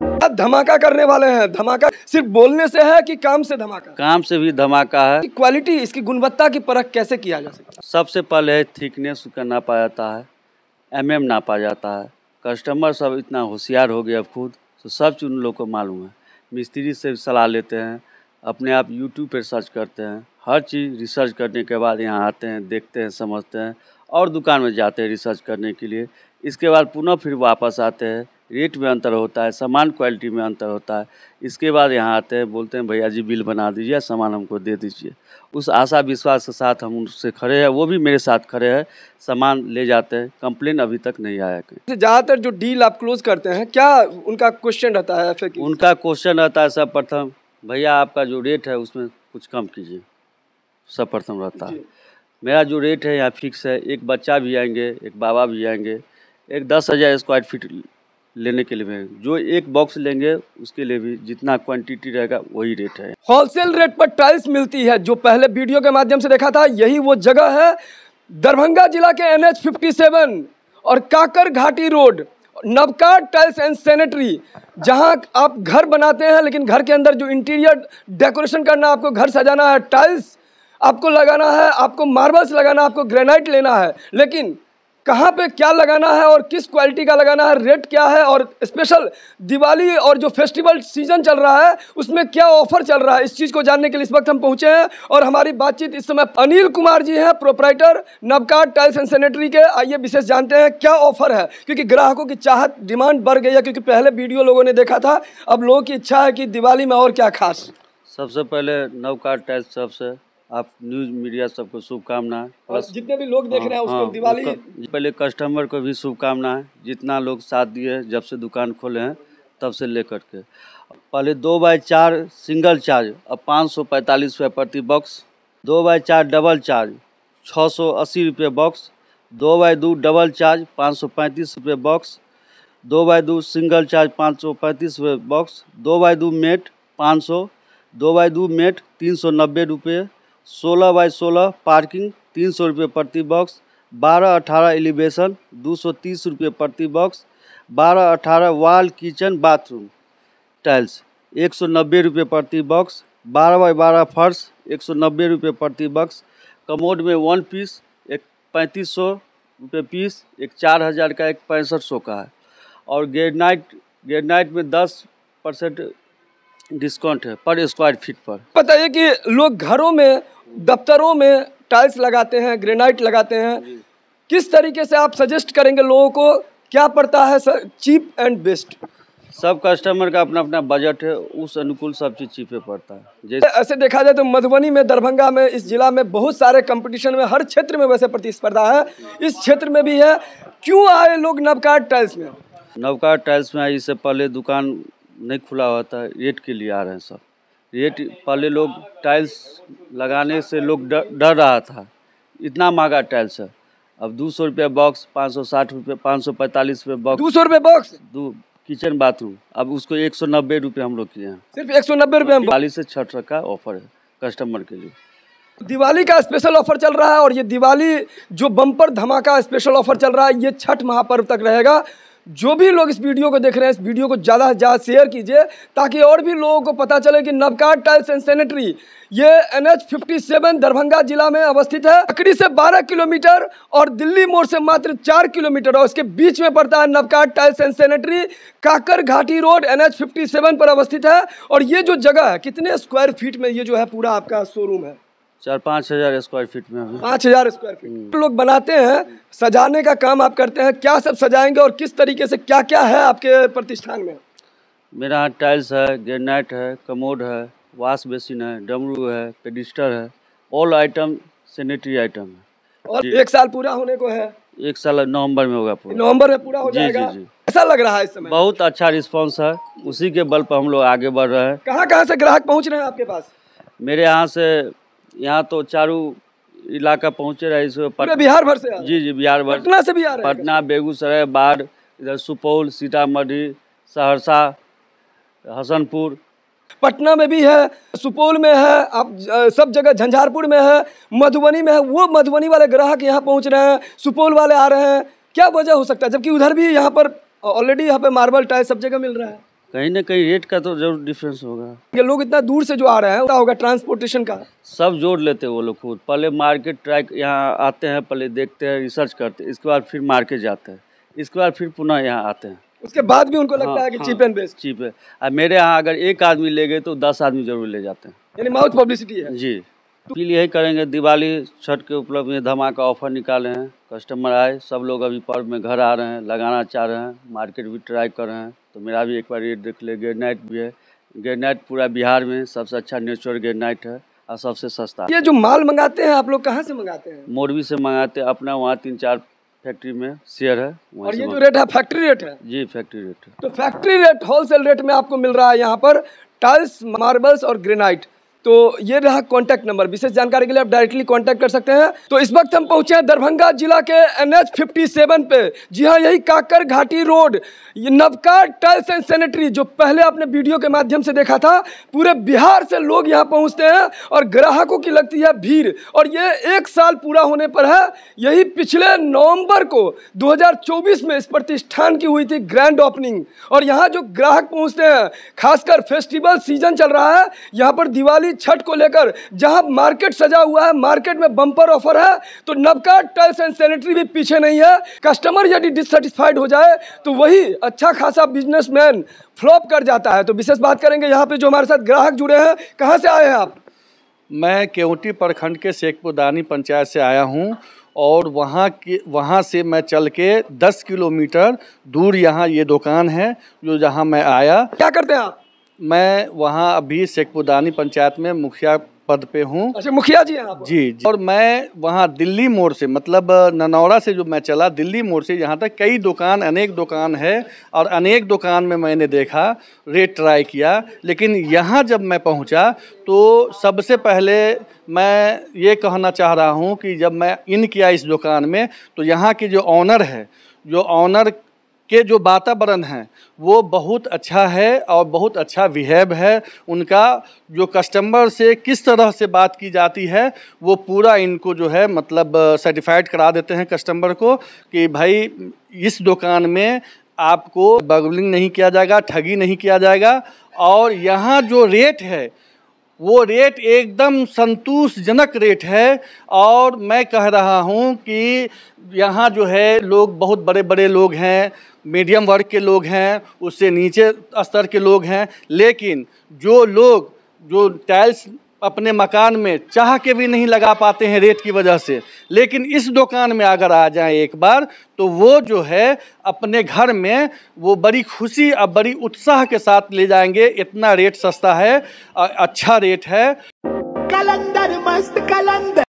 अब धमाका करने वाले हैं। धमाका सिर्फ बोलने से है कि काम से धमाका? काम से भी धमाका है। क्वालिटी, इसकी गुणवत्ता की परख कैसे किया जा सकता है? सबसे पहले थिकनेस का नापा जाता है, एमएम नापा जाता है। कस्टमर सब इतना होशियार हो गया खुद, तो सब चीज़ उन लोग को मालूम है। मिस्त्री से भी सलाह लेते हैं, अपने आप यूट्यूब पर सर्च करते हैं, हर चीज़ रिसर्च करने के बाद यहाँ आते हैं, देखते हैं, समझते हैं और दुकान में जाते हैं रिसर्च करने के लिए। इसके बाद पुनः फिर वापस आते हैं। रेट में अंतर होता है, सामान क्वालिटी में अंतर होता है। इसके बाद यहाँ आते हैं, बोलते हैं भैया जी बिल बना दीजिए, सामान हमको दे दीजिए। उस आशा विश्वास के साथ हम उनसे खड़े हैं, वो भी मेरे साथ खड़े हैं, सामान ले जाते हैं। कंप्लेन अभी तक नहीं आया कहीं। ज़्यादातर जो डील आप क्लोज करते हैं, क्या उनका क्वेश्चन रहता है? फिर उनका क्वेश्चन रहता है सर्वप्रथम, भैया आपका जो रेट है उसमें कुछ कम कीजिए, सर्वप्रथम रहता है। मेरा जो रेट है यहाँ फिक्स है। एक बच्चा भी आएंगे, एक बाबा भी आएंगे, एक 10,000 स्क्वायर फीट लेने के लिए भी, जो एक बॉक्स लेंगे उसके लिए भी जितना क्वांटिटी रहेगा वही रेट है। होलसेल रेट पर टाइल्स मिलती है, जो पहले वीडियो के माध्यम से देखा था, यही वो जगह है। दरभंगा जिला के NH 57 और काकर घाटी road, Navkar tiles and sanitary, जहां आप घर बनाते हैं लेकिन घर के अंदर जो इंटीरियर डेकोरेशन करना, आपको घर सजाना है, टाइल्स आपको लगाना है, आपको मार्बल्स लगाना, आपको ग्रेनाइट लेना है, लेकिन कहाँ पे क्या लगाना है और किस क्वालिटी का लगाना है, रेट क्या है, और स्पेशल दिवाली और जो फेस्टिवल सीजन चल रहा है उसमें क्या ऑफर चल रहा है, इस चीज़ को जानने के लिए इस वक्त हम पहुंचे हैं। और हमारी बातचीत इस समय अनिल कुमार जी हैं, proprietor Navkar tiles and sanitary के। आइए विशेष जानते हैं क्या ऑफर है, क्योंकि ग्राहकों की चाहत, डिमांड बढ़ गई है, क्योंकि पहले वीडियो लोगों ने देखा था, अब लोगों की इच्छा है कि दिवाली में और क्या खास। सबसे पहले नवकार टाइल्स सबसे आप न्यूज़ मीडिया सबको शुभकामनाएं, प्लस जितने भी लोग देख रहे हैं उसको दिवाली। पहले कस्टमर को भी शुभकामनाएं, जितना लोग साथ दिए जब से दुकान खोले हैं तब से लेकर के। पहले 2x4 सिंगल चार्ज अब 545 रुपये प्रति बॉक्स, 2x4 डबल चार्ज 680 रुपये बॉक्स, 2x2 डबल चार्ज 535 रुपये बॉक्स, 2x2 सिंगल चार्ज 535 रुपये box, 2x2 met 500, 2x2 met 390 रुपये, 16x16 पार्किंग 300 रुपये प्रति बॉक्स, 12-18 एलिवेशन 230 रुपये प्रति box, 12-18 wall kitchen bathroom tiles 190 रुपये प्रति बॉक्स, 12x12 फर्श 190 रुपये प्रति बॉक्स। कमोड में 1 पीस एक 3500 रुपये पीस, एक 4000 का, एक 6500 का है। और ग्रेनाइट में 10% डिस्काउंट है पर स्क्वायर फीट पर। पता है कि लोग घरों में, दफ्तरों में टाइल्स लगाते हैं, ग्रेनाइट लगाते हैं, किस तरीके से आप सजेस्ट करेंगे लोगों को, क्या पड़ता है सर चीप एंड बेस्ट? सब कस्टमर का अपना अपना बजट है, उस अनुकूल सब चीज़ चीपे पड़ता है। जैसे ऐसे देखा जाए तो मधुबनी में, दरभंगा में, इस जिला में बहुत सारे कंपटीशन में, हर क्षेत्र में वैसे प्रतिस्पर्धा है, इस क्षेत्र में भी है। क्यों आए लोग नवकार टाइल्स में? नवकार टाइल्स में इससे पहले दुकान नहीं खुला हुआ था, रेट के लिए आ रहे हैं सब। रेट पहले लोग टाइल्स लगाने से लोग डर रहा था, इतना महंगा टाइल्स है। अब 200 रुपये बॉक्स, 560 रुपये, 545 रुपये बॉक्स, 200 रुपये बॉक्स किचन बाथरूम, अब उसको 190 रुपये हम लोग किए हैं। सिर्फ 190 रुपये। दिवाली से छठ तक का ऑफर है कस्टमर के लिए। दिवाली का स्पेशल ऑफर चल रहा है, और ये दिवाली जो बम्पर धमाका स्पेशल ऑफर चल रहा है, ये छठ महापर्व तक रहेगा। जो भी लोग इस वीडियो को देख रहे हैं, इस वीडियो को ज़्यादा से ज़्यादा शेयर कीजिए, ताकि और भी लोगों को पता चले कि नवकार टाइल्स एंड सैनिटरी ये NH 57 दरभंगा जिला में अवस्थित है। लकड़ी से 12 किलोमीटर और दिल्ली मोड़ से मात्र 4 किलोमीटर, और इसके बीच में पड़ता है नवकार टाइल्स एंड सैनिटरी। काकर घाटी रोड NH 57 पर अवस्थित है। और ये जो जगह है, कितने स्क्वायर फीट में ये जो है पूरा आपका शोरूम है? 4-5 हज़ार स्क्वायर फीट में। 5000 स्क्वायर फीट। लोग बनाते हैं, सजाने का काम आप करते हैं, क्या सब सजाएंगे और किस तरीके से, क्या क्या है आपके प्रतिष्ठान में? मेरा यहाँ टाइल्स है, ग्रेनाइट है, कमोड है, वाश बेसिन है, डमरू है, पेडिस्टर है, ऑल आइटम सैनिटरी आइटम है। और 1 साल पूरा होने को है? 1 साल नवंबर में होगा पूरा। नवंबर में पूरा हो जाएगा? जी। ऐसा लग रहा है इस समय? बहुत अच्छा रिस्पांस है, उसी के बल पर हम लोग आगे बढ़ रहे हैं। कहाँ से ग्राहक पहुँच रहे हैं आपके पास? मेरे यहाँ से, यहाँ तो चारों इलाका पहुँचे रहे, पूरे बिहार भर से? जी बिहार भर। पटना से भी आ रहे हैं? पटना, बेगूसराय, बाढ़, इधर सुपौल, सीतामढ़ी, सहरसा, हसनपुर। पटना में भी है, सुपौल में है, आप सब जगह, झंझारपुर में है, मधुबनी में है। वो मधुबनी वाले ग्राहक यहाँ पहुँच रहे हैं, सुपौल वाले आ रहे हैं, क्या वजह हो सकता है, जबकि उधर भी यहाँ पर ऑलरेडी यहाँ पे मार्बल टाइल सब जगह मिल रहा है? कहीं ना कहीं रेट का तो जरूर डिफरेंस होगा। ये लोग इतना दूर से जो आ रहे हैं क्या होगा ट्रांसपोर्टेशन का? सब जोड़ लेते हैं वो लोग खुद। पहले मार्केट ट्राई यहाँ आते हैं, पहले देखते हैं, रिसर्च करते हैं, इसके बाद फिर मार्केट जाते हैं, इसके बाद फिर पुनः यहाँ आते हैं। उसके बाद भी उनको लगता है कि चीप एंड बेस्ट। चीप है। अब मेरे यहाँ अगर एक आदमी ले गए तो 10 आदमी जरूर ले जाते हैं। यानी माउथ पब्लिसिटी है जी। अपील यही करेंगे, दिवाली छठ के उपलक्ष्य में धमाका ऑफर निकाले हैं, कस्टमर आए, सब लोग अभी पर्व में घर आ रहे हैं, लगाना चाह रहे हैं, मार्केट भी ट्राई कर रहे हैं, तो मेरा भी एक बार रेट देख ले। ग्रेनाइट भी है, ग्रेनाइट पूरा बिहार में सबसे अच्छा नेचुरल ग्रेनाइट है और सबसे सस्ता। ये जो माल मंगाते हैं आप लोग कहाँ से मंगाते हैं? मोरबी से मंगाते हैं, अपना वहाँ 3-4 फैक्ट्री में शेयर है। और ये जो रेट है फैक्ट्री रेट है? जी फैक्ट्री रेट है। तो फैक्ट्री रेट होलसेल रेट में आपको मिल रहा है यहाँ पर टाइल्स, मार्बल्स और ग्रेनाइट। तो ये रहा कॉन्टैक्ट नंबर, विशेष जानकारी के लिए आप डायरेक्टली कॉन्टैक्ट कर सकते हैं। तो इस वक्त हम पहुंचे हैं दरभंगा जिला के NH 57 पे। जी हाँ, यही काकर घाटी रोड, ये नवका टाइल्स एंड सैनिटरी जो पहले आपने वीडियो के माध्यम से देखा था, पूरे बिहार से लोग यहाँ पहुँचते हैं और ग्राहकों की लगती है भीड़। और ये 1 साल पूरा होने पर है। यही पिछले नवंबर को 2024 में इस प्रतिष्ठान की हुई थी ग्रैंड ओपनिंग। और यहाँ जो ग्राहक पहुँचते हैं, खासकर फेस्टिवल सीजन चल रहा है, यहाँ पर दिवाली छठ को लेकर जहां मार्केट सजा हुआ है, मार्केट में बम्पर ऑफर है, तो नवका टाइल्स एंड सैनिटरी भी पीछे नहीं है। कस्टमर यदि डिससेटिस्फाइड हो जाए तो वही अच्छा खासा बिजनेसमैन फ्लॉप कर जाता है। तो विशेष बात करेंगे यहाँ पे जो हमारे साथ ग्राहक जुड़े हैं। कहाँ से आए हैं आप? मैं केवटी प्रखंड के शेखपुरदानी पंचायत से आया हूँ और वहाँ से मैं चल के 10 किलोमीटर दूर यहाँ ये दुकान है जो जहाँ मैं आया। क्या करते हैं आप? मैं वहाँ अभी शेखपुरदानी पंचायत में मुखिया पद पे हूँ। अच्छा, मुखिया जी हैं आप? जी। और मैं वहाँ दिल्ली मोड़ से, मतलब ननौरा से जो मैं चला, दिल्ली मोड़ से यहाँ तक कई दुकान, अनेक दुकान है और अनेक दुकान में मैंने देखा, रेट ट्राई किया, लेकिन यहाँ जब मैं पहुँचा तो सबसे पहले मैं ये कहना चाह रहा हूँ कि जब मैं इन किया इस दुकान में तो यहाँ की जो ऑनर है, जो ऑनर के जो वातावरण है वो बहुत अच्छा है और बहुत अच्छा बिहेव है। उनका जो कस्टमर से किस तरह से बात की जाती है वो पूरा इनको जो है मतलब सर्टिफाइड करा देते हैं कस्टमर को कि भाई इस दुकान में आपको बगलिंग नहीं किया जाएगा, ठगी नहीं किया जाएगा। और यहाँ जो रेट है वो रेट एकदम संतोषजनक रेट है। और मैं कह रहा हूँ कि यहाँ जो है लोग बहुत बड़े बड़े लोग हैं, मीडियम वर्ग के लोग हैं, उससे नीचे स्तर के लोग हैं, लेकिन जो लोग जो टाइल्स अपने मकान में चाह के भी नहीं लगा पाते हैं रेट की वजह से, लेकिन इस दुकान में अगर आ जाएं एक बार तो वो जो है अपने घर में वो बड़ी खुशी और बड़ी उत्साह के साथ ले जाएंगे। इतना रेट सस्ता है, अच्छा रेट है। कलंदर मस्त कलंदर।